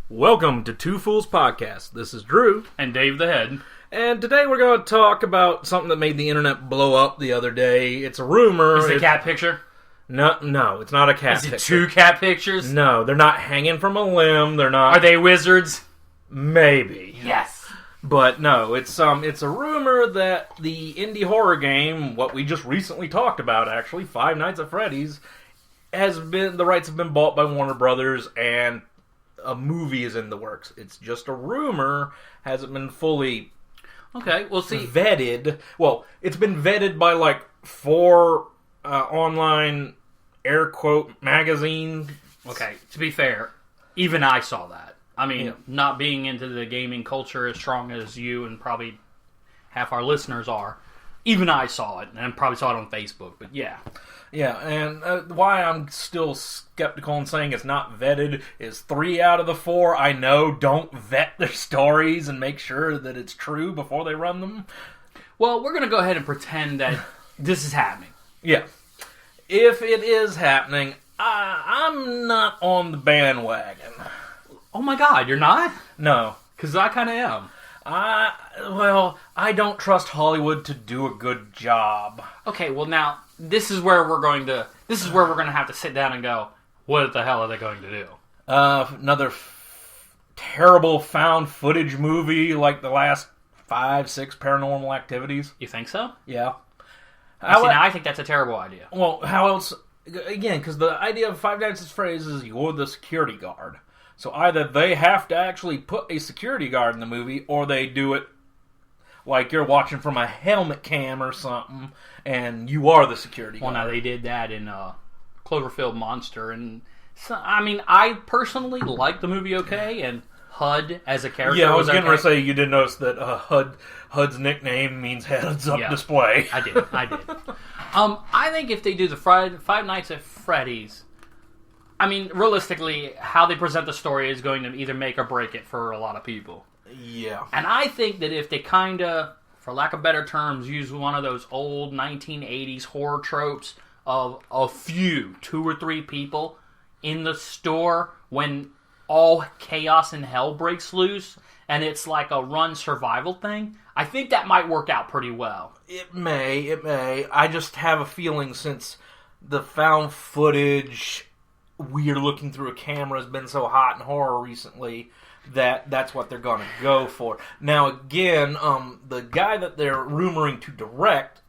Welcome to Two Fools Podcast. This is Drew. And Dave the Head. And today we're going to talk about something that made the internet blow up the other day. It's a rumor. Is it a cat picture? No, it's not a cat picture. Is it two cat pictures? No, they're not hanging from a limb. They're not. Are they wizards? Maybe. Yes. But no, it's a rumor that the indie horror game, what we just recently talked about actually, Five Nights at Freddy's, the rights have been bought by Warner Brothers and a movie is in the works. It's just a rumor, hasn't been fully vetted. Well, it's been vetted by like 4 online air quote magazines. Okay, to be fair, even I saw that. I mean, not being into the gaming culture as strong as you and probably half our listeners are, even I saw it, and probably saw it on Facebook, but yeah. Yeah, and why I'm still skeptical and saying it's not vetted is 3 out of the 4 I know don't vet their stories and make sure that it's true before they run them. Well, we're going to go ahead and pretend that this is happening. Yeah. If it is happening, I'm not on the bandwagon. Oh my god, you're not? No. Because I kind of am. I don't trust Hollywood to do a good job. Okay, well now, this is where we're going to have to sit down and go, what the hell are they going to do? Another terrible found footage movie like the last 5, 6 Paranormal Activities. You think so? Yeah. I think that's a terrible idea. Well, how else? Again, because the idea of Five Nights at Freddy's is you're the security guard. So either they have to actually put a security guard in the movie, or they do it like you're watching from a helmet cam or something, and you are the security guard. Well, now they did that in Cloverfield Monster, and so, I mean, I personally like the movie okay, and HUD as a character. Yeah, I was going to say you did notice that HUD's nickname means heads up display. I did. I think if they do the Five Nights at Freddy's, I mean, realistically, how they present the story is going to either make or break it for a lot of people. Yeah. And I think that if they kind of, for lack of better terms, use one of those old 1980s horror tropes of a few, 2 or 3 people in the store when all chaos and hell breaks loose, and it's like a run survival thing, I think that might work out pretty well. It may. I just have a feeling since the found footage, weird looking through a camera has been so hot in horror recently that's what they're going to go for. Now again, the guy that they're rumoring to direct,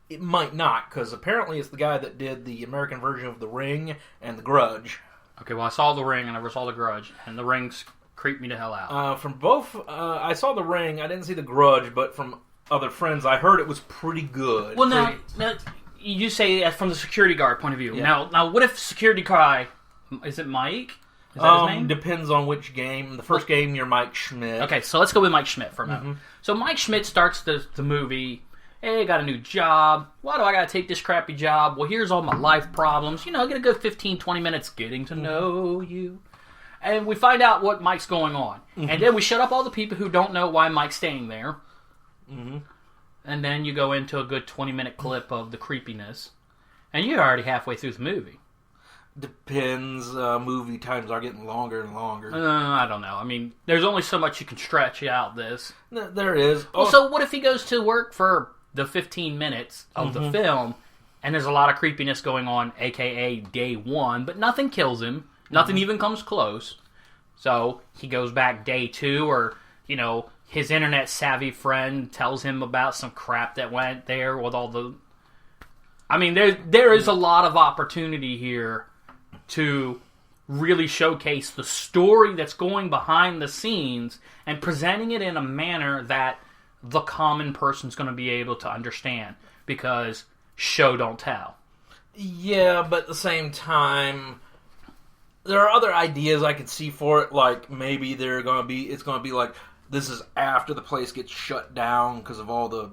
it might not, because apparently it's the guy that did the American version of The Ring and The Grudge. Okay, well I saw The Ring, I never saw The Grudge, and The Ring's creeped me to hell out. From both, I saw The Ring, I didn't see The Grudge, but from other friends I heard it was pretty good. Well now you say from the security guard point of view. Yeah. Now what if security guy... Is it Mike? Is that his name? Depends on which game. The first game, you're Mike Schmidt. Okay, so let's go with Mike Schmidt for a minute. Mm-hmm. So Mike Schmidt starts the movie. Hey, I got a new job. Why do I got to take this crappy job? Well, here's all my life problems. You know, I get a good 15, 20 minutes getting to know you. And we find out what Mike's going on. Mm-hmm. And then we shut up all the people who don't know why Mike's staying there. Mm-hmm. And then you go into a good 20-minute clip of the creepiness. And you're already halfway through the movie. Depends. Movie times are getting longer and longer. I don't know. I mean, there's only so much you can stretch out this. There is. Well, so what if he goes to work for the 15 minutes of the film, and there's a lot of creepiness going on, a.k.a. day 1, but nothing kills him. Nothing even comes close. So he goes back day 2, or, you know, his internet-savvy friend tells him about some crap that went there with all the... I mean, there is a lot of opportunity here to really showcase the story that's going behind the scenes and presenting it in a manner that the common person's going to be able to understand, because show don't tell. Yeah, but at the same time, there are other ideas I could see for it, like maybe it's going to be like, this is after the place gets shut down because of all the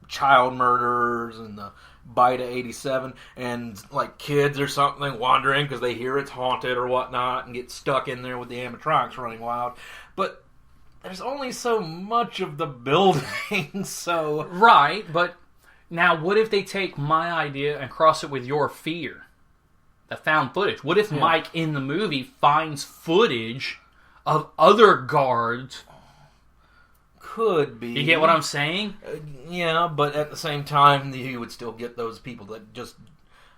child murders and the bite of 87, and like kids or something wandering because they hear it's haunted or whatnot and get stuck in there with the animatronics running wild. But there's only so much of the building, so... Right, but now what if they take my idea and cross it with your fear? The found footage. What if Mike in the movie finds footage of other guards. Could be. You get what I'm saying? Yeah, but at the same time, you would still get those people that just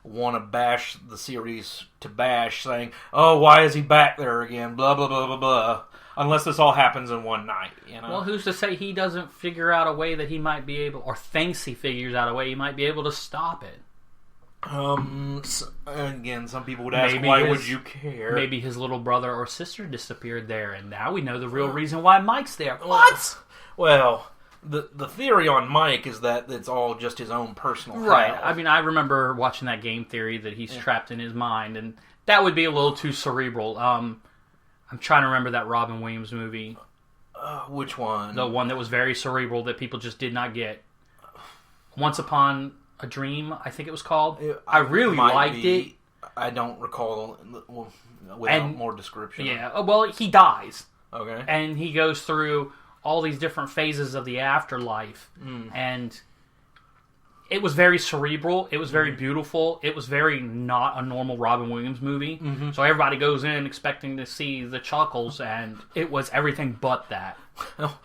want to bash the series to bash, saying, "Oh, why is he back there again?" Blah blah blah blah blah. Unless this all happens in one night, you know. Well, who's to say he doesn't figure out a way that he might be able, or thinks he figures out a way he might be able to stop it? Again, some people would ask, would you care? Maybe his little brother or sister disappeared there, and now we know the real reason why Mike's there. What? Well, the theory on Mike is that it's all just his own personal right. hell. I mean, I remember watching that game theory that he's trapped in his mind, and that would be a little too cerebral. I'm trying to remember that Robin Williams movie. Which one? The one that was very cerebral that people just did not get. Once Upon a Dream, I think it was called. I really liked it. I don't recall without more description. Yeah, well, he dies. Okay. And he goes through all these different phases of the afterlife. And it was very cerebral. It was very beautiful. It was very not a normal Robin Williams movie. So everybody goes in expecting to see the chuckles, and it was everything but that.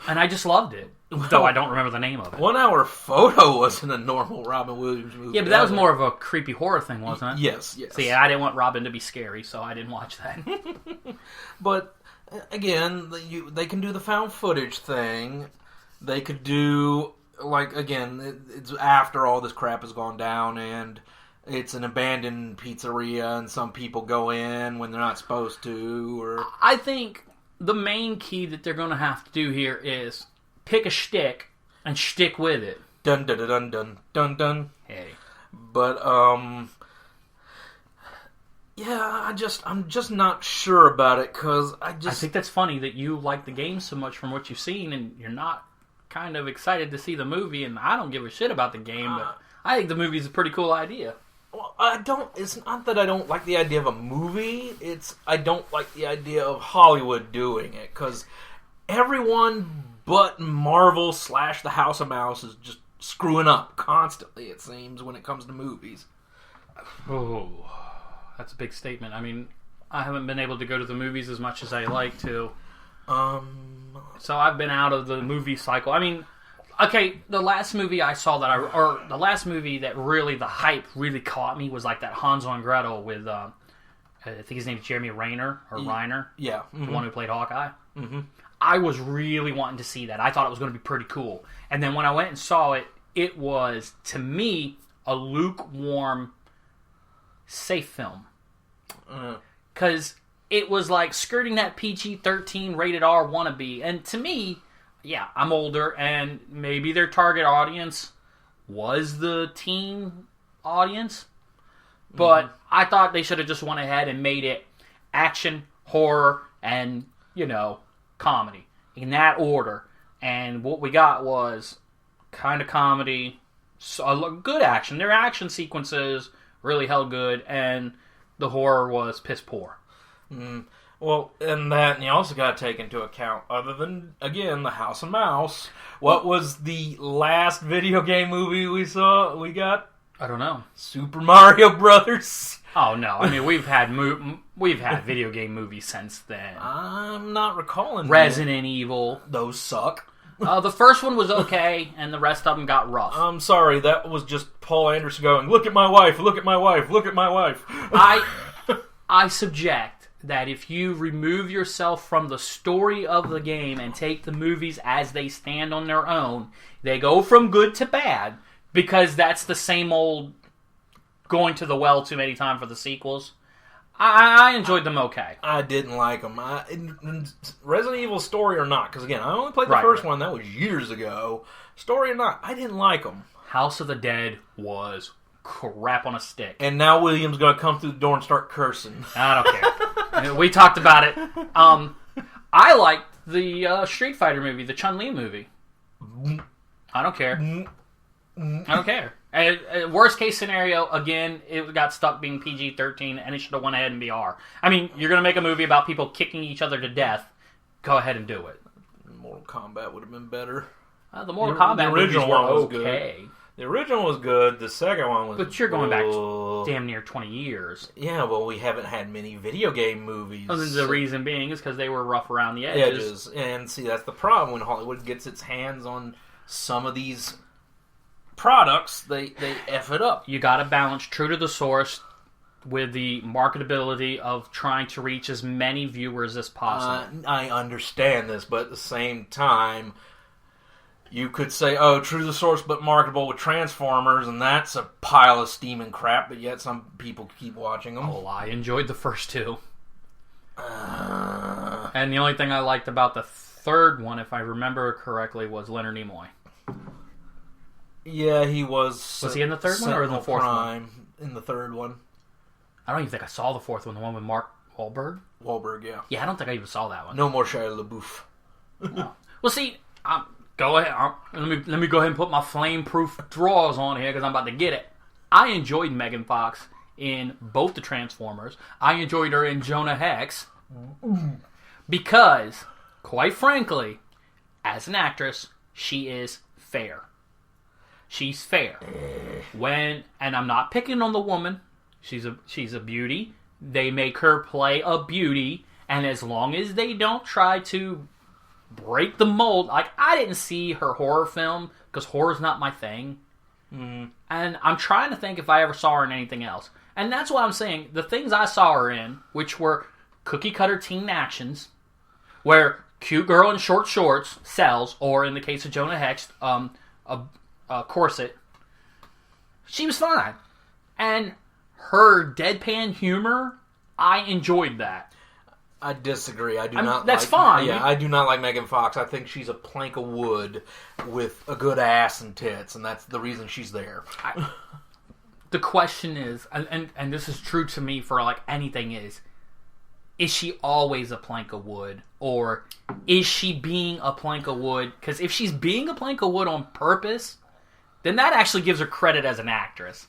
And I just loved it, though I don't remember the name of it. 1 Hour Photo wasn't a normal Robin Williams movie. Yeah, but that was more of a creepy horror thing, wasn't it? Yes. See, I didn't want Robin to be scary, so I didn't watch that. But again, they can do the found footage thing. They could do, like, again, it's after all this crap has gone down, and it's an abandoned pizzeria, and some people go in when they're not supposed to. Or I think the main key that they're going to have to do here is pick a shtick and stick with it. Dun dun dun dun dun dun. Hey, but yeah, I'm just not sure about it, because I think that's funny that you like the game so much from what you've seen, and you're not kind of excited to see the movie. And I don't give a shit about the game, but I think the movie's a pretty cool idea. Well, it's not that I don't like the idea of a movie. I don't like the idea of Hollywood doing it, because everyone but Marvel / the House of Mouse is just screwing up constantly, it seems, when it comes to movies. Oh, that's a big statement. I mean, I haven't been able to go to the movies as much as I like to. So I've been out of the movie cycle. I mean, okay, the last movie I saw the last movie that really, the hype really caught me was like that Hansel and Gretel with, I think his name is Jeremy Renner, or Reiner. Yeah. The one who played Hawkeye. I was really wanting to see that. I thought it was going to be pretty cool. And then when I went and saw it, it was, to me, a lukewarm, safe film. Because it was like skirting that PG-13 rated R wannabe. And to me, yeah, I'm older, and maybe their target audience was the teen audience. But I thought they should have just went ahead and made it action, horror, and, comedy. In that order. And what we got was kind of comedy, good action. Their action sequences really held good, and the horror was piss poor. Well, and you also got to take into account, other than, again, the House of Mouse, what was the last video game movie we got? I don't know. Super Mario Brothers. Oh no! I mean, we've had video game movies since then. I'm not recalling. Resident Evil. Those suck. The first one was okay, and the rest of them got rough. I'm sorry, that was just Paul Anderson going, "Look at my wife! Look at my wife! Look at my wife!" I subject that if you remove yourself from the story of the game and take the movies as they stand on their own, they go from good to bad, because that's the same old going to the well too many times for the sequels. I enjoyed them okay. I didn't like them. Resident Evil, story or not, because again, I only played the first one. That was years ago. Story or not, I didn't like them. House of the Dead was crap on a stick. And now William's going to come through the door and start cursing. I don't care. We talked about it. I liked the Street Fighter movie, the Chun-Li movie. I don't care. I don't care. Worst case scenario, again, it got stuck being PG-13, and it should have went ahead and be R. I mean, you're going to make a movie about people kicking each other to death. Go ahead and do it. Mortal Kombat would have been better. The Mortal Kombat original movies were one was okay. good. The original was good. The second one was... But you're going back damn near 20 years. Yeah, well, we haven't had many video game movies. Well, the reason being is because they were rough around the edges. And see, that's the problem. When Hollywood gets its hands on some of these products, they F it up. You got to balance true to the source with the marketability of trying to reach as many viewers as possible. I understand this, but at the same time... You could say, oh, true to the source but marketable with Transformers, and that's a pile of steaming crap, but yet some people keep watching them. Oh, I enjoyed the first two. And the only thing I liked about the third one, if I remember correctly, was Leonard Nimoy. Yeah, he was... Was he in the third one or in the fourth one? In the third one. I don't even think I saw the fourth one, the one with Mark Wahlberg. Wahlberg, yeah. Yeah, I don't think I even saw that one. No more Shia LaBeouf. No. Well, see... Go ahead. Let me go ahead and put my flame-proof drawers on here because I'm about to get it. I enjoyed Megan Fox in both the Transformers. I enjoyed her in Jonah Hex because, quite frankly, as an actress, she is fair. She's fair. And I'm not picking on the woman. She's a beauty. They make her play a beauty, and as long as they don't try to break the mold. Like, I didn't see her horror film because horror's not my thing. And I'm trying to think if I ever saw her in anything else. And that's what I'm saying. The things I saw her in, which were cookie cutter teen actions, where cute girl in short shorts sells, or in the case of Jonah Hex, a corset. She was fine. And her deadpan humor, I enjoyed that. I disagree. I do not. That's fine. Yeah, I do not like Megan Fox. I think she's a plank of wood with a good ass and tits, and that's the reason she's there. The question is, and this is true to me for like anything, is she always a plank of wood, or is she being a plank of wood? Because if she's being a plank of wood on purpose, then that actually gives her credit as an actress.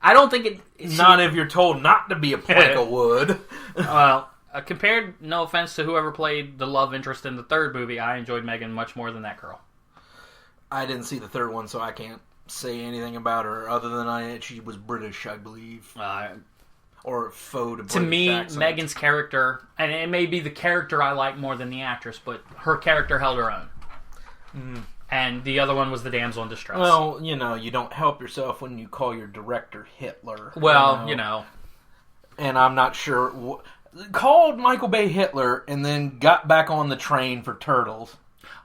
I don't think it. Not if you're told not to be a plank of wood. Well. Compared, no offense to whoever played the love interest in the third movie, I enjoyed Megan much more than that girl. I didn't see the third one, so I can't say anything about her other than she was British, I believe. Or faux to me, accent. Megan's character, and it may be the character I like more than the actress, but her character held her own. And the other one was the damsel in distress. Well, you don't help yourself when you call your director Hitler. Well, And I'm not sure... Called Michael Bay Hitler and then got back on the train for Turtles.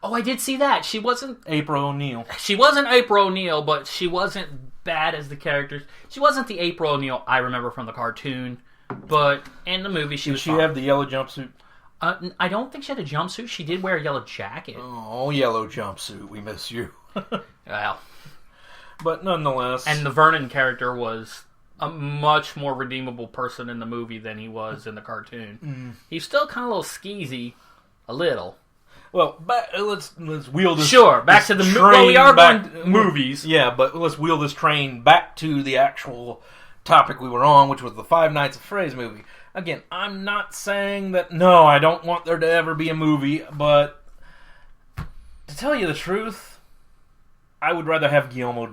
Oh, I did see that. She wasn't... April O'Neil. She wasn't April O'Neil, but she wasn't bad as the characters. She wasn't the April O'Neil I remember from the cartoon, but in the movie she was fine. Did she have the yellow jumpsuit? I don't think she had a jumpsuit. She did wear a yellow jacket. Oh, yellow jumpsuit. We miss you. Well. But nonetheless... And the Vernon character was... a much more redeemable person in the movie than he was in the cartoon. He's still kind of a little skeezy, a little. Well, let's wheel this. Sure, back to the well, we are going movies. Yeah, but let's wheel this train back to the actual topic we were on, which was the Five Nights at Freddy's movie. Again, I'm not saying that. No, I don't want there to ever be a movie, but to tell you the truth, I would rather have Guillermo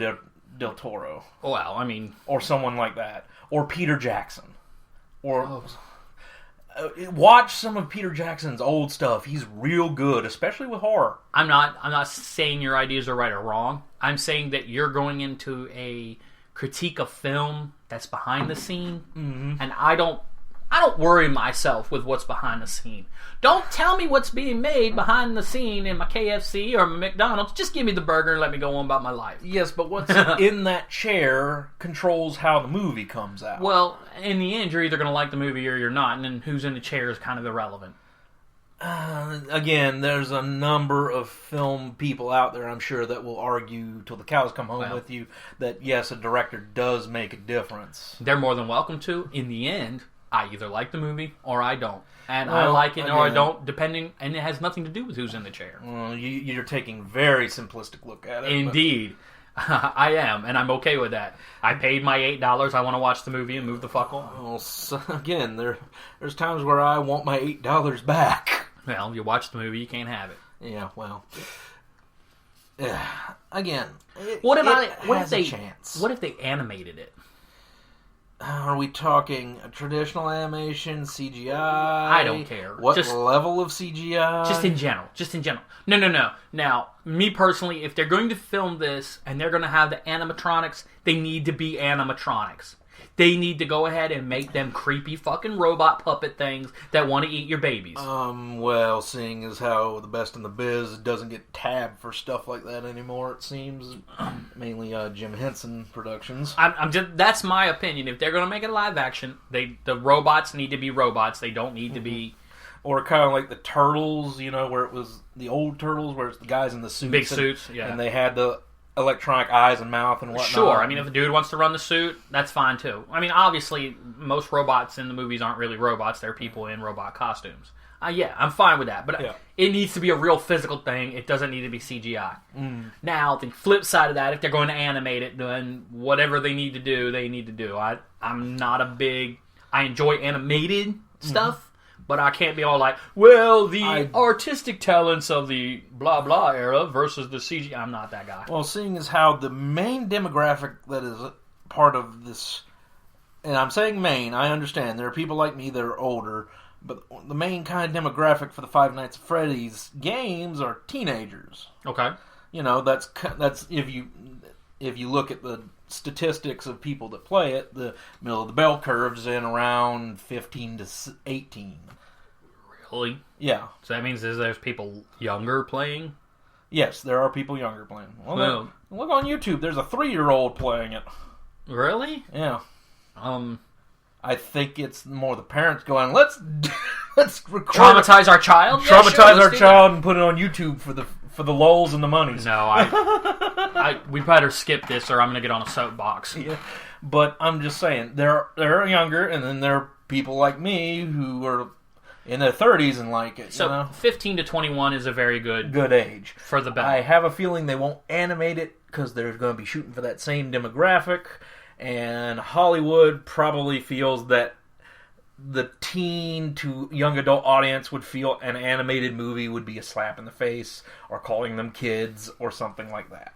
del Toro. Well, I mean... Or someone like that. Or Peter Jackson. Or... watch some of Peter Jackson's old stuff. He's real good, especially with horror. I'm not saying your ideas are right or wrong. I'm saying that you're going into a critique of film that's behind the scene. And I don't worry myself with what's behind the scene. Don't tell me what's being made behind the scene in my KFC or my McDonald's. Just give me the burger and let me go on about my life. Yes, but what's in that chair controls how the movie comes out. Well, in the end, you're either going to like the movie or you're not, and then who's in the chair is kind of irrelevant. Again, there's a number of film people out there, I'm sure, that will argue till the cows come home with you that, yes, a director does make a difference. They're more than welcome to. In the end, I either like the movie or I don't. And I like it or I don't, depending, and it has nothing to do with who's in the chair. Well, you're taking a very simplistic look at it. Indeed. I am, and I'm okay with that. I paid my $8. I want to watch the movie and move the fuck on. Well, so again, there's times where I want my $8 back. Well, you watch the movie, you can't have it. Yeah, well. again, What if they animated it? Are we talking a traditional animation, CGI? I don't care. What level of CGI? Just in general. No. Now, me personally, if they're going to film this and they're going to have the animatronics, they need to be animatronics. They need to go ahead and make them creepy fucking robot puppet things that want to eat your babies. Well, seeing as how the best in the biz doesn't get tabbed for stuff like that anymore, it seems. Mainly Jim Henson Productions. That's my opinion. If they're going to make it live action, the robots need to be robots. They don't need to be... Or kind of like the Turtles, where it was the old Turtles, where it's the guys in the suits. Big suits, yeah. And they had the electronic eyes and mouth and whatnot. Sure, I mean, if a dude wants to run the suit, that's fine too. I mean, obviously, most robots in the movies aren't really robots. They're people in robot costumes. Yeah, I'm fine with that. But it needs to be a real physical thing. It doesn't need to be CGI. Now, the flip side of that, if they're going to animate it, then whatever they need to do, they need to do. I'm not a big... I enjoy animated stuff. But I can't be all like, well, the artistic talents of the blah blah era versus the CG. I'm not that guy. Well, seeing as how the main demographic that is part of this, and I'm saying main, I understand there are people like me that are older, but the main kind of demographic for the Five Nights at Freddy's games are teenagers. Okay. That's if you look at the statistics of people that play it, the middle of the bell curve's in around 15 to 18. Really? Yeah. So that means there's people younger playing? Yes, there are people younger playing. Well, look on YouTube. There's a 3-year-old playing it. Really? Yeah. I think it's more the parents going, let's record traumatize our child? Traumatize our child and put it on YouTube for the lulz and the monies. No, we better skip this or I'm going to get on a soapbox. Yeah. But I'm just saying, they're younger, and then there are people like me who are in their 30s and like it. So 15 to 21 is a very good age for the best. I have a feeling they won't animate it because they're going to be shooting for that same demographic, and Hollywood probably feels that the teen to young adult audience would feel an animated movie would be a slap in the face or calling them kids or something like that.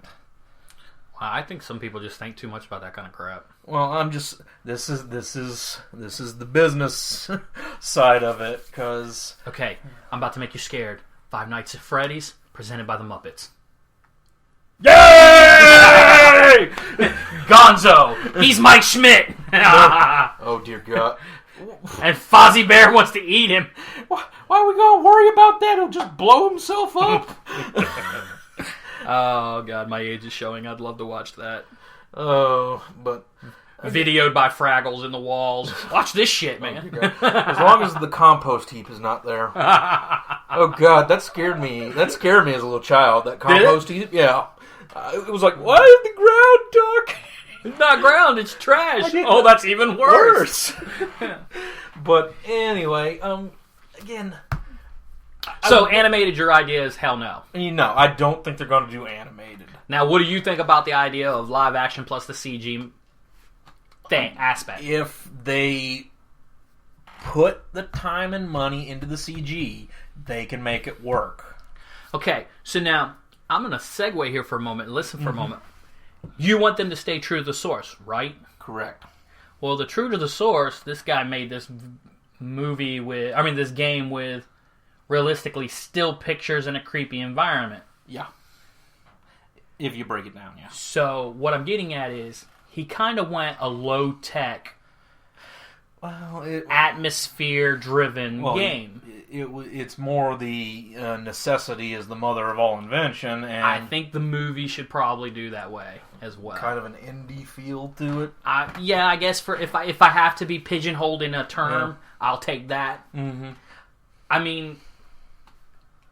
I think some people just think too much about that kind of crap. Well, this is the business side of it, because... Okay, I'm about to make you scared. Five Nights at Freddy's, presented by the Muppets. Yay! Gonzo, he's Mike Schmidt. Oh dear God. And Fozzie Bear wants to eat him. Why are we going to worry about that? He'll just blow himself up. Oh, God, my age is showing. I'd love to watch that. Oh, but... Videoed by Fraggles in the walls. Watch this shit, man. As long as the compost heap is not there. Oh, God, that scared me. That scared me as a little child, that compost heap. Yeah. It was like, why is the ground dark? It's not ground, it's trash. Oh, that's even worse. But anyway, again... So, animated, your idea is hell no. No, I don't think they're going to do animated. Now, what do you think about the idea of live action plus the CG aspect? If they put the time and money into the CG, they can make it work. Okay, so now, I'm going to segue here for a moment and listen for a moment. You want them to stay true to the source, right? Correct. Well, the true to the source, this guy made this this game with realistically still pictures in a creepy environment. Yeah. If you break it down, yeah. So, what I'm getting at is, he kind of went a low-tech, atmosphere-driven game. It's more the necessity is the mother of all invention, and I think the movie should probably do that way as well. Kind of an indie feel to it. Yeah, I guess if I have to be pigeonholed in a term, I'll take that. Mm-hmm. I mean,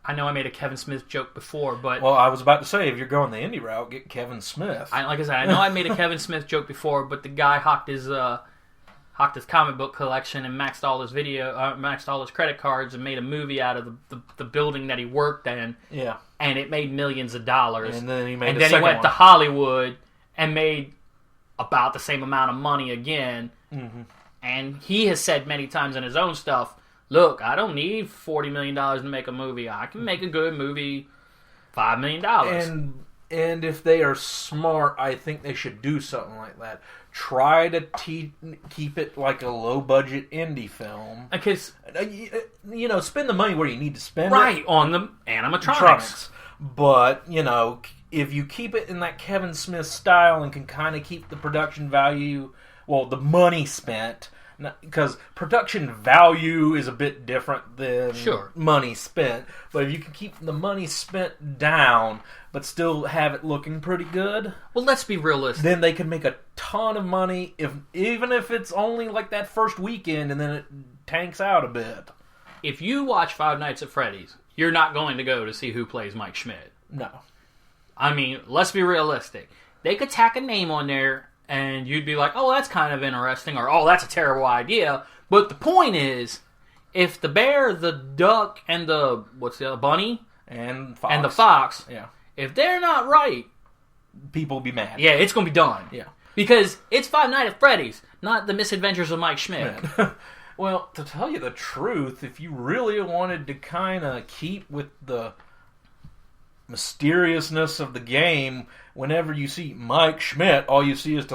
I know I made a Kevin Smith joke before, but... Well, I was about to say, if you're going the indie route, get Kevin Smith. Like I said, I know I made a Kevin Smith joke before, but the guy hawked his comic book collection and maxed all his credit cards and made a movie out of the building that he worked in. Yeah. And it made millions of dollars. And then he went to Hollywood and made about the same amount of money again. Mm-hmm. And he has said many times in his own stuff, look, I don't need $40 million to make a movie. I can make a good movie, $5 million. And And if they are smart, I think they should do something like that. Try to keep it like a low-budget indie film. Because, spend the money where you need to spend it. On the animatronics. But, if you keep it in that Kevin Smith style and can kind of keep the production value, the money spent, because production value is a bit different than money spent. But if you can keep the money spent down, but still have it looking pretty good... Well, let's be realistic. Then they can make a ton of money, even if it's only like that first weekend and then it tanks out a bit. If you watch Five Nights at Freddy's, you're not going to go to see who plays Mike Schmidt. No. I mean, let's be realistic. They could tack a name on there and you'd be like, oh, that's kind of interesting, or oh, that's a terrible idea. But the point is, if the bear, the duck, and the bunny? And fox. And the fox, yeah. If they're not right, people will be mad. Yeah, it's going to be done. Yeah. Because it's Five Nights at Freddy's, not the misadventures of Mike Schmidt. Well, to tell you the truth, if you really wanted to kind of keep with the mysteriousness of the game, whenever you see Mike Schmidt, all you see is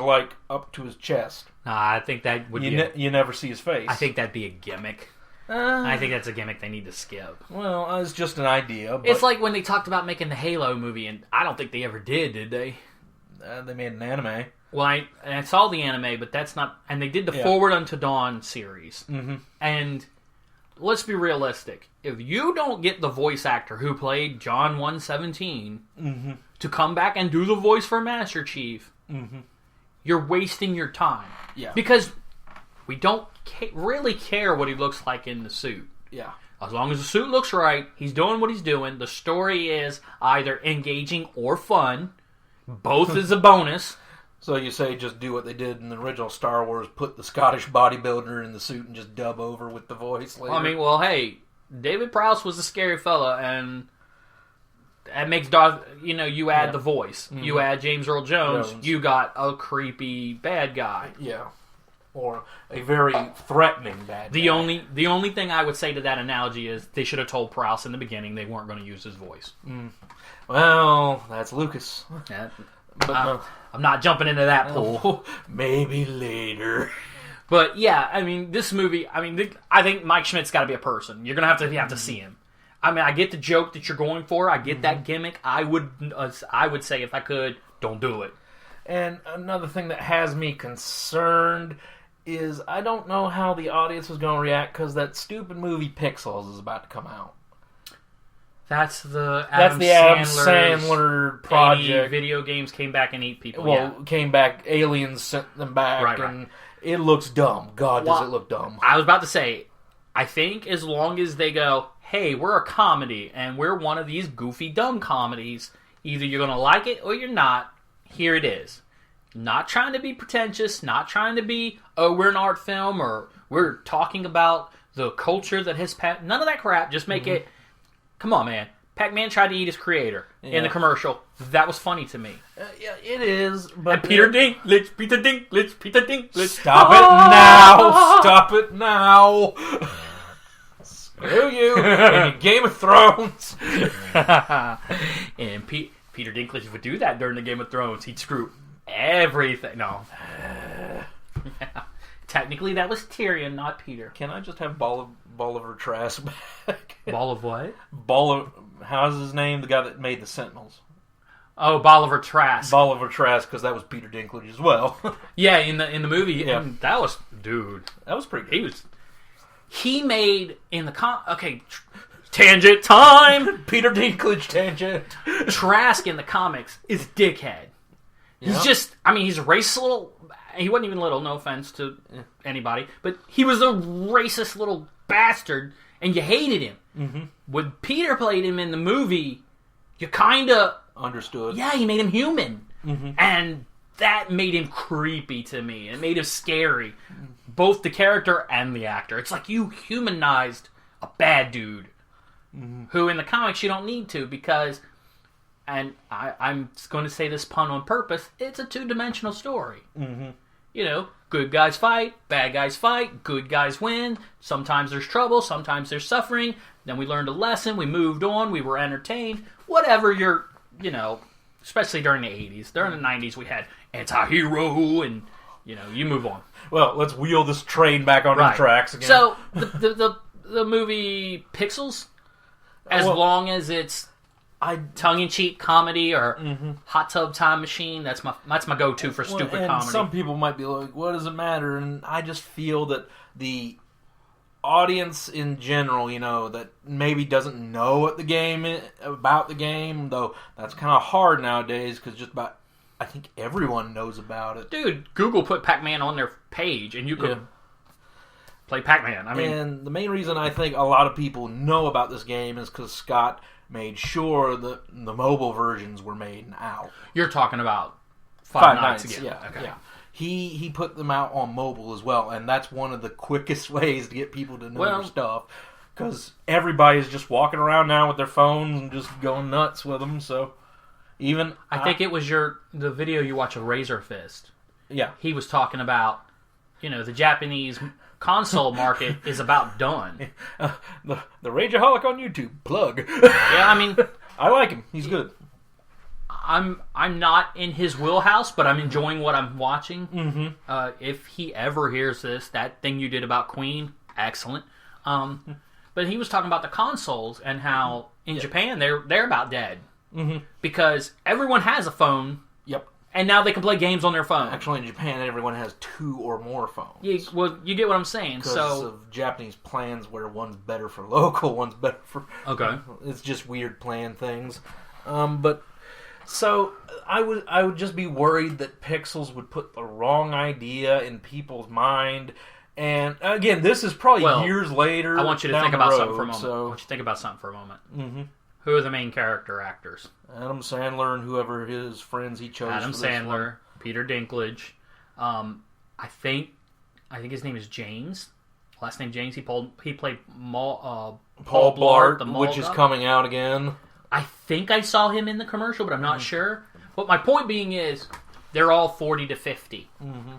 up to his chest. I think that would you never see his face. I think that'd be a gimmick. I think that's a gimmick they need to skip. Well, it's just an idea. But it's like when they talked about making the Halo movie, and I don't think they ever did they? They made an anime. Well, I saw the anime, but that's not... And they did the Forward Unto Dawn series. Mm-hmm. And let's be realistic. If you don't get the voice actor who played John 117 to come back and do the voice for Master Chief, you're wasting your time. Yeah. Because we don't really care what he looks like in the suit. Yeah. As long as the suit looks right, he's doing what he's doing. The story is either engaging or fun. Both is a bonus. So you say just do what they did in the original Star Wars, put the Scottish bodybuilder in the suit and just dub over with the voice later? I mean, well, hey, David Prowse was a scary fella, and that makes Darth... you add the voice. Mm-hmm. You add James Earl Jones, you got a creepy bad guy. Yeah. Or a very threatening bad guy. The only thing I would say to that analogy is they should have told Prowse in the beginning they weren't going to use his voice. Mm. Well, that's Lucas. Yeah. But I'm not jumping into that pool. Maybe later. But yeah, I mean, this movie. I mean, I think Mike Schmidt's got to be a person. You're gonna have to see him. I mean, I get the joke that you're going for. I get that gimmick. I would say if I could, don't do it. And another thing that has me concerned is I don't know how the audience is going to react because that stupid movie Pixels is about to come out. That's the Adam Sandler project. Video games came back and ate people. Well, came back. Aliens sent them back, and it looks dumb. God, does it look dumb. I was about to say, I think as long as they go, hey, we're a comedy, and we're one of these goofy, dumb comedies, either you're going to like it or you're not. Here it is. Not trying to be pretentious, not trying to be, oh, we're an art film, or we're talking about the culture that has passed. None of that crap. Just make it... Come on, man. Pac-Man tried to eat his creator in the commercial. That was funny to me. Yeah, it is. But and Peter Dinklage. Stop it now! Stop it now! Screw you! And your Game of Thrones! And Peter Dinklage would do that during the Game of Thrones. He'd screw everything. No. Technically, that was Tyrion, not Peter. Can I just have Bolivar Trask back? Ball of what? How's his name? The guy that made the Sentinels. Oh, Bolivar Trask. Bolivar Trask, because that was Peter Dinklage as well. Yeah, in the movie. Yeah. That was... Dude. That was pretty good. He made... In the... Okay. Tangent time! Peter Dinklage tangent. Trask in the comics is dickhead. He's just... I mean, he's a racist little... He wasn't even little, no offense to anybody, but he was a racist little bastard, and you hated him. Mm-hmm. When Peter played him in the movie, you kind of... Understood. Yeah, he made him human. Mm-hmm. And that made him creepy to me. It made him scary. Both the character and the actor. It's like you humanized a bad dude. Mm-hmm. Who in the comics you don't need to, because... And I'm going to say this pun on purpose. It's a two-dimensional story. Mm-hmm. Good guys fight, bad guys fight, good guys win. Sometimes there's trouble, sometimes there's suffering. Then we learned a lesson, we moved on, we were entertained. Whatever your, especially during the 80s. During the 90s, we had anti-hero, and, you move on. Well, let's wheel this train back onto the tracks again. So, the movie Pixels, as long as it's tongue-in-cheek comedy or Hot Tub Time Machine, that's my go-to for stupid comedy. Some people might be like, what does it matter? And I just feel that the audience in general, that maybe doesn't know what about the game, though that's kind of hard nowadays because I think everyone knows about it. Dude, Google put Pac-Man on their page, and you could play Pac-Man. And the main reason I think a lot of people know about this game is because Scott made sure that the mobile versions were made out. You're talking about Five Nights again. Yeah, okay. Yeah. He put them out on mobile as well, and that's one of the quickest ways to get people to know their stuff. Because everybody's just walking around now with their phones and just going nuts with them, so... I think it was the video you watch of Razor Fist. Yeah. He was talking about, the Japanese console market is about done. The Rageaholic on YouTube, plug. Yeah, I like him. He's good. I'm not in his wheelhouse, but I'm enjoying what I'm watching. Mm-hmm. If he ever hears this, that thing you did about Queen, excellent. But he was talking about the consoles and how in Japan they're about dead. Mm-hmm. Because everyone has a phone. Yep. And now they can play games on their phone. Actually, in Japan, everyone has 2 or more phones. You get what I'm saying. Because of Japanese plans where one's better for local, one's better for... Okay. It's just weird plan things. So, I would just be worried that Pixels would put the wrong idea in people's mind. And, again, this is probably years later. I want you to think about something for a moment. I want you to think about something for a moment. Mm-hmm. Who are the main character actors? Adam Sandler and whoever his friends he chose. Adam Sandler, Peter Dinklage. I think his name is James. Last name James. He played Paul Blart, which is coming out again. I think I saw him in the commercial, but I'm not sure. But my point being is, they're all 40 to 50. Mm-hmm.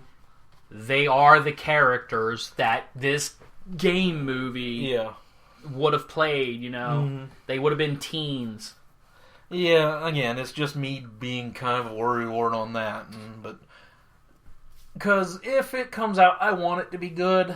They are the characters that this game movie would have played, They would have been teens. Yeah, again, it's just me being kind of worried on that. But because if it comes out, I want it to be good.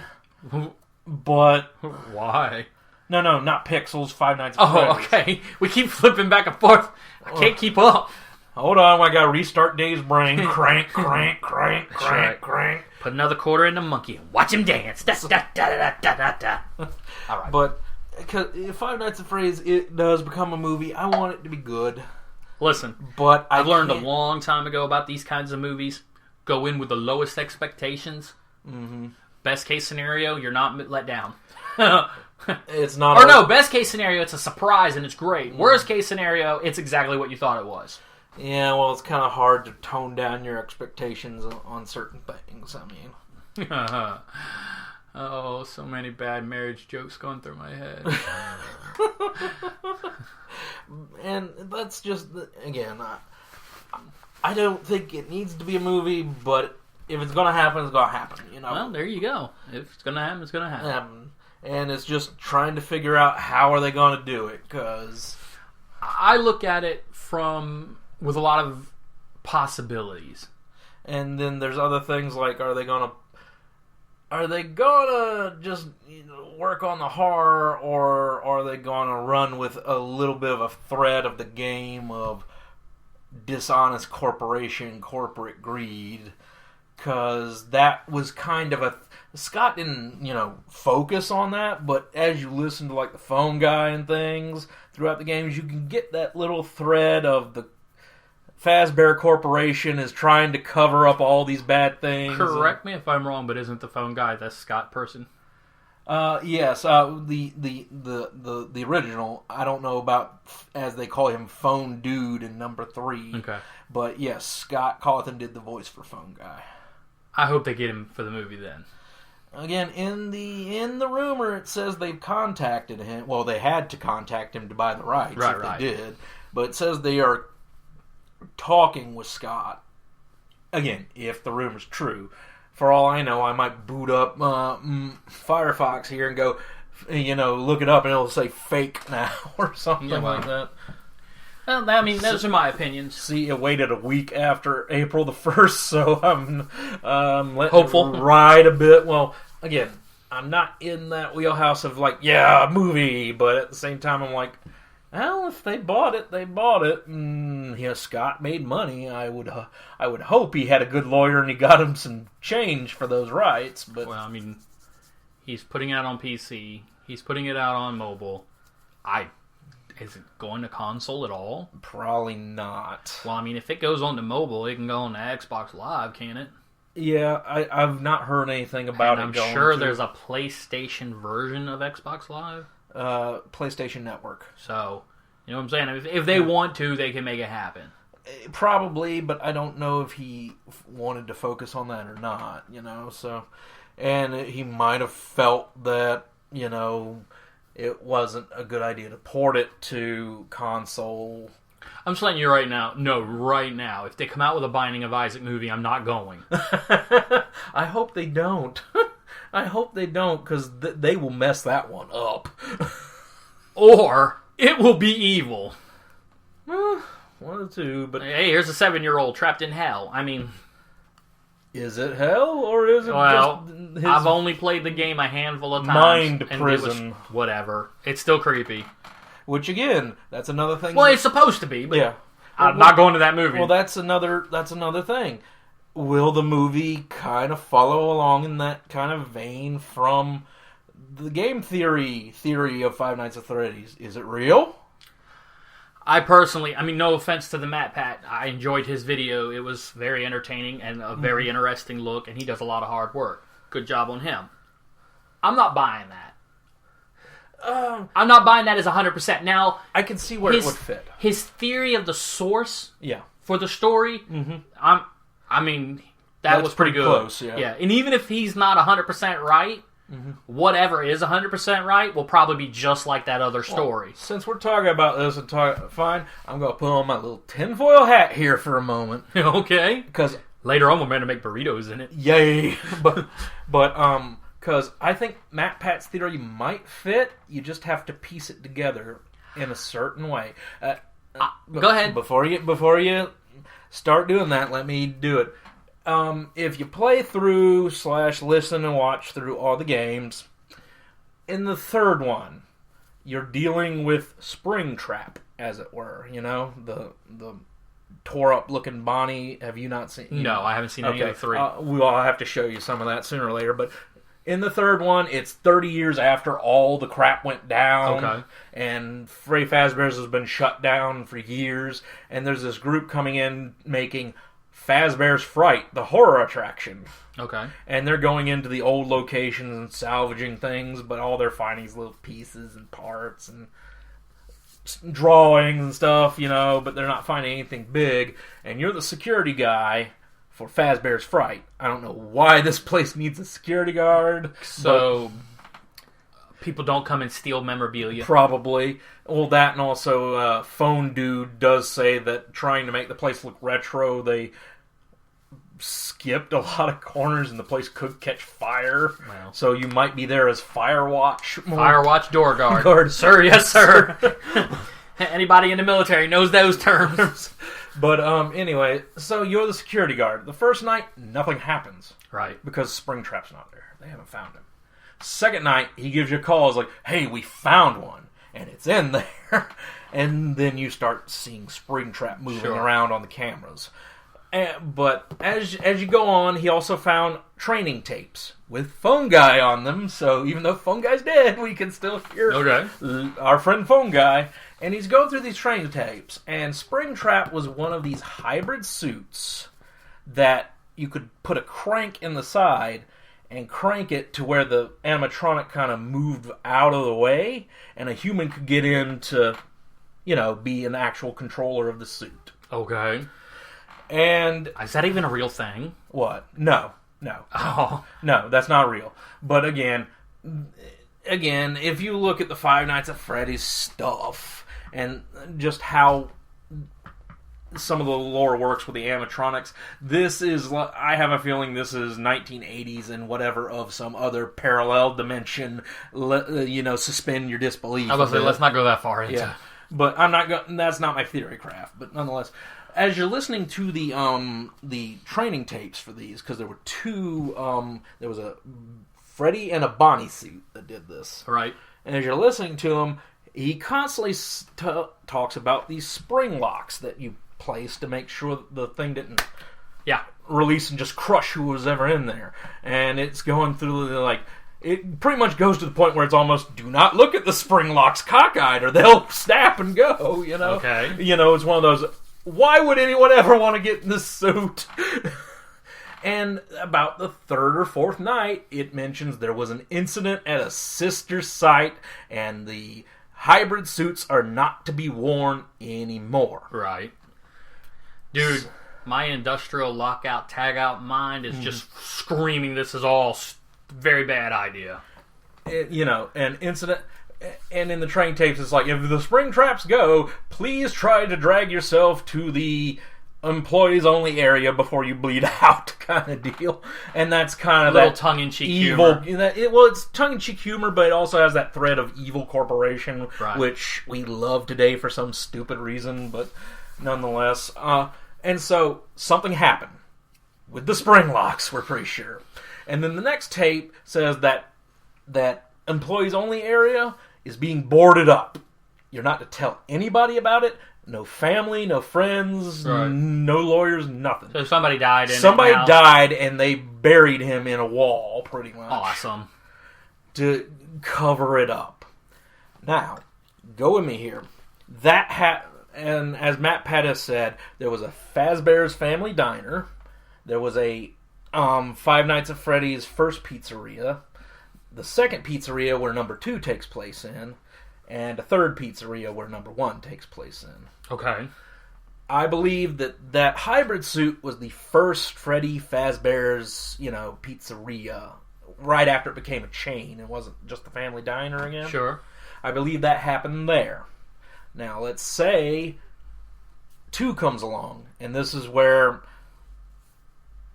But... Why? No, not Pixels, Five Nights and Freddy. Oh, okay. We keep flipping back and forth. I can't keep up. Hold on, I gotta restart Dave's brain. Crank, crank, crank, crank, crank. Put another quarter in the monkey and watch him dance. Da, da, da, da, da, da. All right. But if Five Nights at Freddy's, it does become a movie, I want it to be good. Listen, but I've learned a long time ago about these kinds of movies. Go in with the lowest expectations. Mm-hmm. Best case scenario, you're not let down. It's not. Or no, best case scenario, it's a surprise and it's great. Worst case scenario, it's exactly what you thought it was. Yeah, well, it's kind of hard to tone down your expectations on certain things. I mean, oh, so many bad marriage jokes going through my head. And that's just again, I don't think it needs to be a movie, but if it's gonna happen, it's gonna happen. Well, there you go. If it's gonna happen, it's gonna happen. And it's just trying to figure out how are they going to do it, because I look at it with a lot of possibilities. And then there's other things like, are they gonna just work on the horror, or are they gonna run with a little bit of a thread of the game of dishonest corporate greed? Because that was kind of Scott didn't, focus on that, but as you listen to, like, the phone guy and things throughout the games, you can get that little thread of the Fazbear Corporation is trying to cover up all these bad things. Correct me if I'm wrong, but isn't the phone guy the Scott person? Yes, the original. I don't know about, as they call him, Phone Dude in number 3. Okay. But yes, Scott Cawthon did the voice for Phone Guy. I hope they get him for the movie then. Again, in the rumor, it says they've contacted him. Well, they had to contact him to buy the rights. Right. They did. But it says they are talking with Scott. Again, if the rumor's true. For all I know, I might boot up Firefox here and go, look it up, and it'll say fake now or something like that. Well, I mean, those are my opinions. See, it waited a week after April the 1st, so I'm letting Hopeful. it ride a bit. Well, again, I'm not in that wheelhouse of like, yeah, movie, but at the same time, I'm like, well, if they bought it, they bought it. Scott made money. I would hope he had a good lawyer and he got him some change for those rights. But well, I mean, he's putting it out on PC. He's putting it out on mobile. Is it going to console at all? Probably not. Well, I mean, if it goes on to mobile, it can go on to Xbox Live, can it? Yeah, I've not heard anything about and it. I'm sure there's a PlayStation version of Xbox Live. PlayStation Network. So, you know what I'm saying? If they want to, they can make it happen. Probably, but I don't know if he wanted to focus on that or not, so... And he might have felt that, it wasn't a good idea to port it to console. I'm just letting you right now. If they come out with a Binding of Isaac movie, I'm not going. I hope they don't. I hope they don't, because they will mess that one up. Or it will be evil. One of the two, but... Hey, here's a 7-year-old trapped in hell. I mean... Is it hell, or is it just his I've only played the game a handful of times. Mind and prison. Whatever. It's still creepy. Which, again, that's another thing. Well, it's supposed to be, but yeah. I'm not going to that movie. Well, that's another thing. Will the movie kind of follow along in that kind of vein from the game theory of Five Nights at Freddy's? Is it real? I personally, no offense to the Matt Pat, I enjoyed his video. It was very entertaining and a very interesting look, and he does a lot of hard work. Good job on him. I'm not buying that. I'm not buying that as 100%. Now, I can see where it would fit. His theory of the source for the story, that was pretty good. Close, yeah. Yeah, and even if he's not 100% right, whatever is 100% right will probably be just like that other story. Well, since we're talking about this fine, I'm going to put on my little tinfoil hat here for a moment. Okay. Because later on we're going to make burritos in it. Yay! but because I think Matt Pat's theory might fit, you just have to piece it together in a certain way. Go ahead. Before you start doing that, let me do it. If you play through / listen and watch through all the games, in the third one, you're dealing with Springtrap, as it were. The tore up looking Bonnie. Have you not seen? No, I haven't seen any of the three. I'll have to show you some of that sooner or later. But in the third one, it's 30 years after all the crap went down. Okay. And Freddy Fazbear's has been shut down for years. And there's this group coming in making Fazbear's Fright, the horror attraction. Okay. And they're going into the old locations and salvaging things, but all they're finding is little pieces and parts and drawings and stuff, but they're not finding anything big. And you're the security guy for Fazbear's Fright. I don't know why this place needs a security guard. So people don't come and steal memorabilia. Probably. Well, that and also Phone Dude does say that trying to make the place look retro, they skipped a lot of corners and the place could catch fire. Wow. So you might be there as Firewatch. Firewatch door guard. Sir, yes sir. Anybody in the military knows those terms. But anyway, so you're the security guard. The first night, nothing happens. Right. Because Springtrap's not there. They haven't found him. Second night, he gives you a call. It's like, hey, we found one. And it's in there. And then you start seeing Springtrap moving around on the cameras. But as you go on, he also found training tapes with Phone Guy on them. So even though Phone Guy's dead, we can still hear our friend Phone Guy. And he's going through these training tapes. And Springtrap was one of these hybrid suits that you could put a crank in the side and crank it to where the animatronic kind of moved out of the way. And a human could get in to, be an actual controller of the suit. Okay. And is that even a real thing? What? No. Oh. No, that's not real. But again, if you look at the Five Nights at Freddy's stuff and just how some of the lore works with the animatronics, I have a feeling this is 1980s and whatever of some other parallel dimension. Suspend your disbelief. I was going to say, let's not go that far into. Yeah. But I'm not going. That's not my theory craft. But nonetheless, as you're listening to the training tapes for these, because there were two. There was a Freddy and a Bonnie suit that did this. Right. And as you're listening to him, he constantly talks about these spring locks that you place to make sure the thing didn't release and just crush who was ever in there. And it's going through it pretty much goes to the point where it's almost, do not look at the spring locks cockeyed or they'll snap and go, you know? Okay. You know, it's one of those, why would anyone ever want to get in this suit? And about the third or fourth night, it mentions there was an incident at a sister site and the hybrid suits are not to be worn anymore. Right. Dude, my industrial lockout, tagout mind is just screaming this is all very bad idea. You know, an incident, and in the train tapes, it's like, if the spring traps go, please try to drag yourself to the employees only area before you bleed out, kind of deal. And that's kind of a little that tongue-in-cheek evil humor. It's tongue-in-cheek humor, but it also has that thread of evil corporation, right, which we love today for some stupid reason, but nonetheless. And so something happened with the spring locks, we're pretty sure. And then the next tape says that employees only area is being boarded up. You're not to tell anybody about it. No family, no friends, right, no lawyers, nothing. So somebody died in Somebody died and they buried him in a wall, pretty much. Awesome. To cover it up. Now, go with me here. And as Matt Pettis said, there was a Fazbear's Family Diner. There was a Five Nights at Freddy's first pizzeria. The second pizzeria where number 2 takes place in. And a third pizzeria where number 1 takes place in. Okay. I believe that hybrid suit was the first Freddy Fazbear's, pizzeria. Right after it became a chain. It wasn't just the family diner again. Sure. I believe that happened there. Now, let's say 2 comes along, and this is where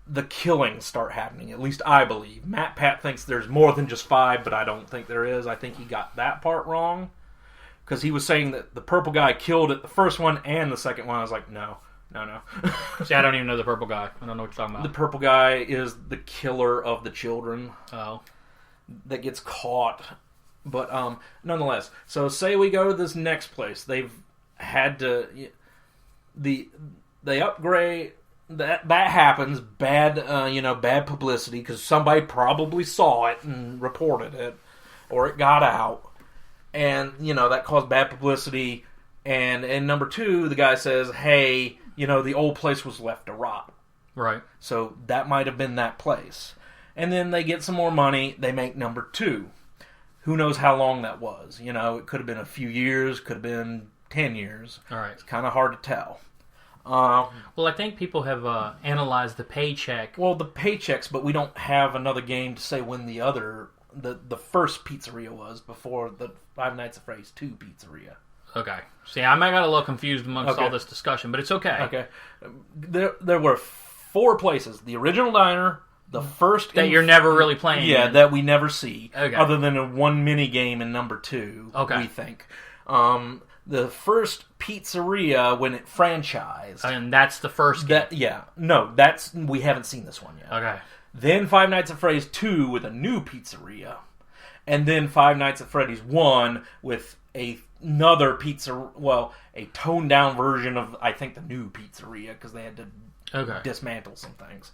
the killings start happening. At least I believe. Matt Pat thinks there's more than just 5, but I don't think there is. I think he got that part wrong. Because he was saying that the purple guy killed at the first one and the second one. I was like, no. See, I don't even know the purple guy. I don't know what you're talking about. The purple guy is the killer of the children. Oh. That gets caught. But nonetheless, so say we go to this next place. They've had to... They upgrade... That happens. Bad publicity, because somebody probably saw it and reported it. Or it got out. And, that caused bad publicity. And number 2, the guy says, hey, the old place was left to rot. Right. So that might have been that place. And then they get some more money. They make number 2. Who knows how long that was? It could have been a few years. Could have been 10 years. All right. It's kind of hard to tell. Well, I think people have analyzed the paycheck. Well, the paychecks, but we don't have another game to say when the first pizzeria was before the Five Nights at Freddy's 2 pizzeria. Okay. See, I might got a little confused amongst all this discussion, but it's okay. Okay. There were 4 places. The original diner, the first... That you're never really playing. Yeah, in. that we never see. Okay. Other than a 1 mini game in number 2, we think. The first pizzeria when it franchised. And that's the first game. We haven't seen this one yet. Okay. Then Five Nights at Freddy's 2 with a new pizzeria. And then Five Nights at Freddy's 1 with another a toned down version of, I think, the new pizzeria, because they had to dismantle some things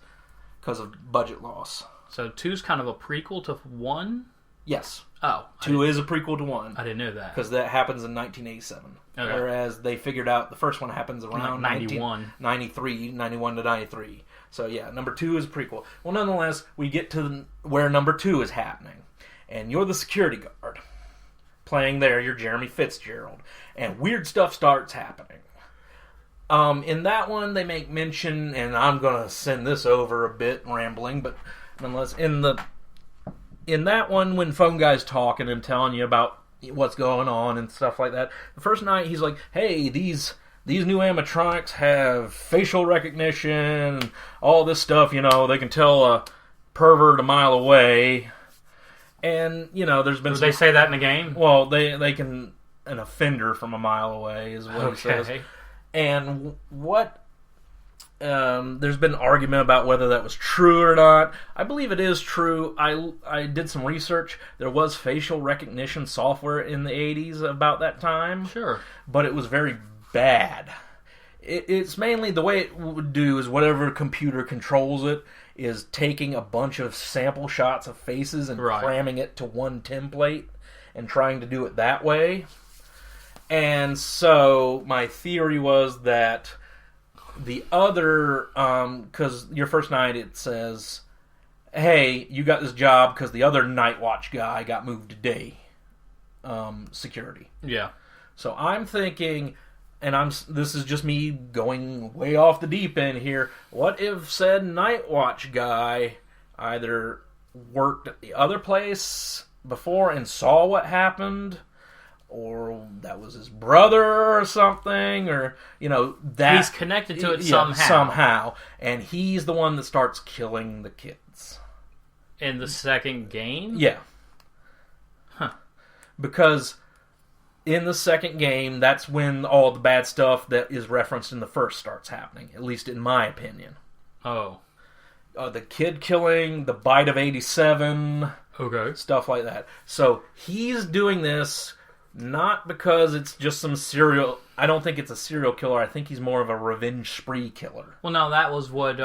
because of budget loss. So 2's kind of a prequel to 1? Yes. Oh. 2 is a prequel to 1. I didn't know that. Because that happens in 1987. Okay. Whereas they figured out the first one happens around 91 to 93. So yeah, number 2 is a prequel. Well, nonetheless, we get to where number 2 is happening. And you're the security guard. Playing there, you're Jeremy Fitzgerald. And weird stuff starts happening. In that one, they make mention, and I'm going to send this over a bit rambling, but nonetheless, in that one, when Phone Guy's talking and telling you about what's going on and stuff like that, the first night he's like, hey, these new animatronics have facial recognition and all this stuff, they can tell a pervert a mile away. And, there's been... Did they say that in the game? Well, they can an offender from a mile away, is what he says. And there's been argument about whether that was true or not. I believe it is true. I did some research. There was facial recognition software in the 80s about that time. Sure. But it was very bad. It's mainly the way it would do is whatever computer controls it is taking a bunch of sample shots of faces and cramming it to one template and trying to do it that way. And so my theory was that the other, because your first night it says, hey, you got this job because the other night watch guy got moved to day security. Yeah. So I'm thinking, and this is just me going way off the deep end here, what if said night watch guy either worked at the other place before and saw what happened, or that was his brother or something, or, that... He's connected to it somehow. And he's the one that starts killing the kids. In the second game? Yeah. Huh. Because in the second game, that's when all the bad stuff that is referenced in the first starts happening, at least in my opinion. Oh. The kid killing, the bite of 87... Okay. Stuff like that. So he's doing this not because it's just some serial... I don't think it's a serial killer. I think he's more of a revenge spree killer. Well, no, that was what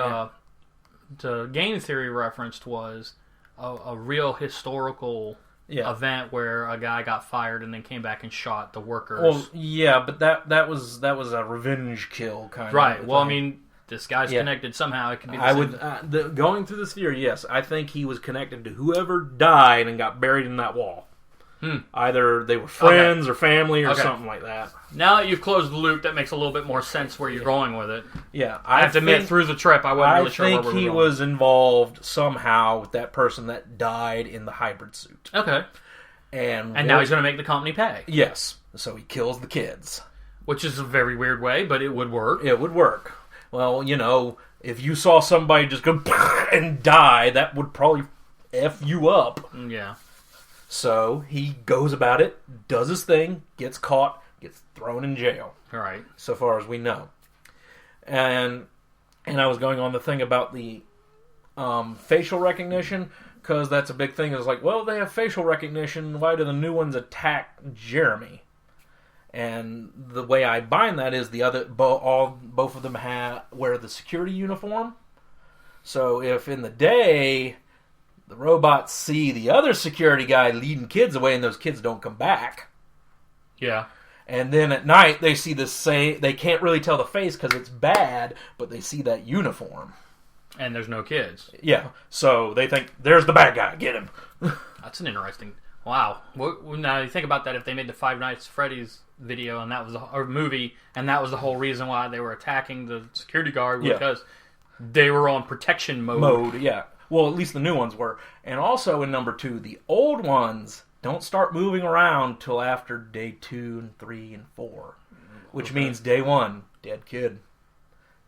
the game theory referenced was a real historical event where a guy got fired and then came back and shot the workers. Well, yeah, but that was a revenge kill kind of. Right. Well, I mean, this guy's connected somehow. It could be. Going through this theory, yes, I think he was connected to whoever died and got buried in that wall. Either they were friends or family or something like that. Now that you've closed the loop, that makes a little bit more sense where you're going with it. Yeah, I have to admit, through the trip, I wasn't really sure where we were going. I think he was involved somehow with that person that died in the hybrid suit. Okay. And now he's going to make the company pay. Yes. So he kills the kids. Which is a very weird way, but it would work. It would work. Well, if you saw somebody just go and die, that would probably F you up. Yeah. So he goes about it, does his thing, gets caught, gets thrown in jail. All right. So far as we know. And I was going on the thing about the facial recognition, because that's a big thing. It's like, well, they have facial recognition. Why do the new ones attack Jeremy? And the way I bind that is both of them wear the security uniform. So if in the day the robots see the other security guy leading kids away and those kids don't come back. Yeah. And then at night they see the same, they can't really tell the face because it's bad, but they see that uniform. And there's no kids. Yeah. So they think, there's the bad guy, get him. That's an interesting... Wow. Now you think about that, if they made the Five Nights at Freddy's video and that was a movie, and that was the whole reason why they were attacking the security guard, because they were on protection mode. Yeah. Well, at least the new ones were. And also in number 2, the old ones don't start moving around till after day 2 and 3 and 4. Which means day 1, dead kid.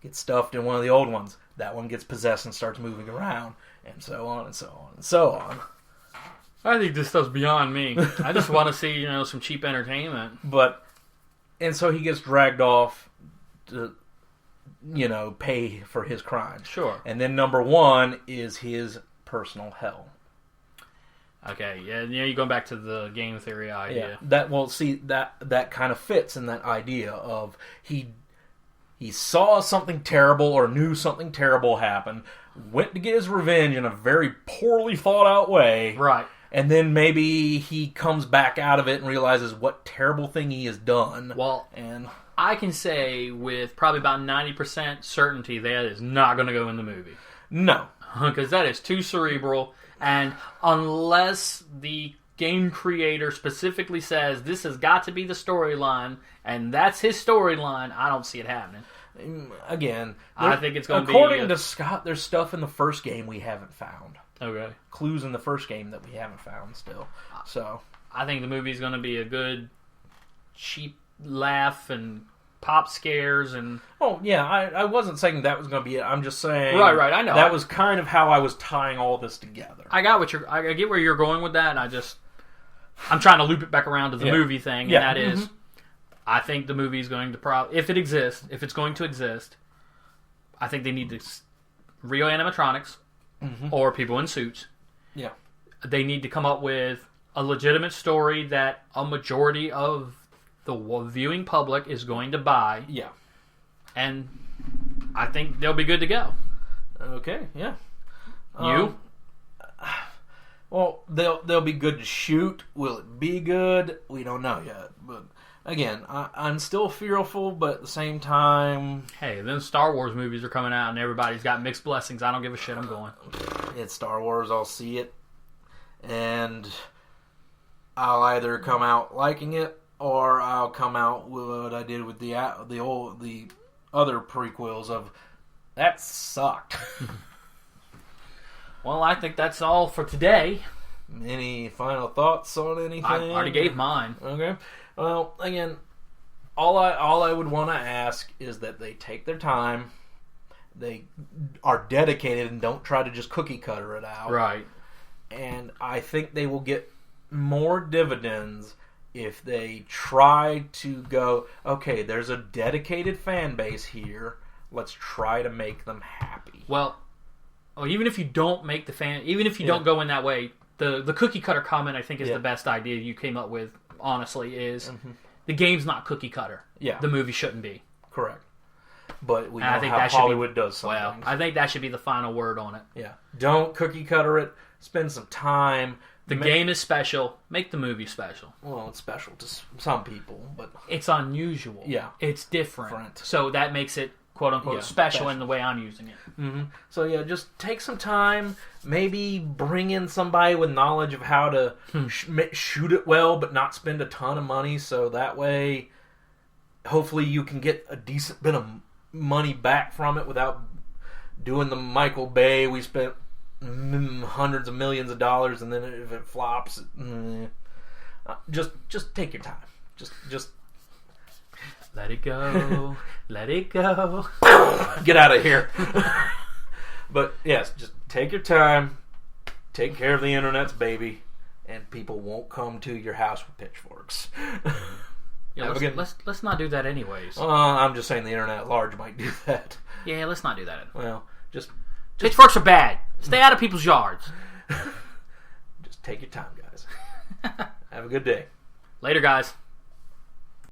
Gets stuffed in one of the old ones. That one gets possessed and starts moving around. And so on and so on and so on. I think this stuff's beyond me. I just want to see, some cheap entertainment. And so he gets dragged off to, pay for his crimes. Sure. And then number 1 is his personal hell. Okay, yeah, you're going back to the game theory idea. Yeah, that kind of fits in that idea of he saw something terrible or knew something terrible happen, went to get his revenge in a very poorly thought out way. Right. And then maybe he comes back out of it and realizes what terrible thing he has done. Well, I can say with probably about 90% certainty that is not going to go in the movie. No. Because that is too cerebral. And unless the game creator specifically says this has got to be the storyline, and that's his storyline, I don't see it happening. Again, I think it's going to be... According to Scott, there's stuff in the first game we haven't found. Okay. Clues in the first game that we haven't found still. So I think the movie's going to be a good, cheap laugh and pop scares and... Oh, yeah, I wasn't saying that was going to be it. I'm just saying... Right, I know. That was kind of how I was tying all this together. I get where you're going with that, and I just... I'm trying to loop it back around to the movie thing, and that is, Mm-hmm. I think the movie is going to if it's going to exist, I think they need to real animatronics or people in suits. Yeah. They need to come up with a legitimate story that a majority of the viewing public is going to buy. Yeah. And I think they'll be good to go. Okay, yeah. You? Well, they'll be good to shoot. Will it be good? We don't know yet. But again, I'm still fearful, but at the same time, Hey, then Star Wars movies are coming out and everybody's got mixed blessings. I don't give a shit. I'm going. it's Star Wars. I'll see it, and I'll either come out liking it or I'll come out with what I did with the other prequels of that sucked. Well, I think that's all for today. Any final thoughts on anything? I already gave mine. Okay. Well, again, all I would want to ask is that they take their time, they are dedicated, and don't try to just cookie cutter it out. Right. And I think they will get more dividends if they try to go, okay, there's a dedicated fan base here. Let's try to make them happy. Well, even if you don't make even if you don't go in that way, the cookie cutter comment I think is the best idea you came up with. Honestly, is the game's not cookie cutter. Yeah, the movie shouldn't be. Correct. But we know I think how that Hollywood does something. Well, I think that should be the final word on it. Yeah, don't cookie cutter it. Spend some time. The game is special. Make the movie special. Well, it's special to some people, but it's unusual. Yeah, it's different. So that makes it "quote unquote" special in the way I'm using it. Mm-hmm. So yeah, just take some time. Maybe bring in somebody with knowledge of how to shoot it well, but not spend a ton of money. So that way, hopefully, you can get a decent bit of money back from it without doing the Michael Bay. We spent hundreds of millions of dollars, and then if it flops, just take your time. Just let it go. Let it go. Get out of here. But yes, just take your time. Take care of the internet's baby, and people won't come to your house with pitchforks. Yeah, let's not do that anyways. I'm just saying the internet at large might do that. Yeah, let's not do that. Well, just pitchforks are bad. Stay out of people's yards. Just take your time, guys. Have a good day. Later, guys.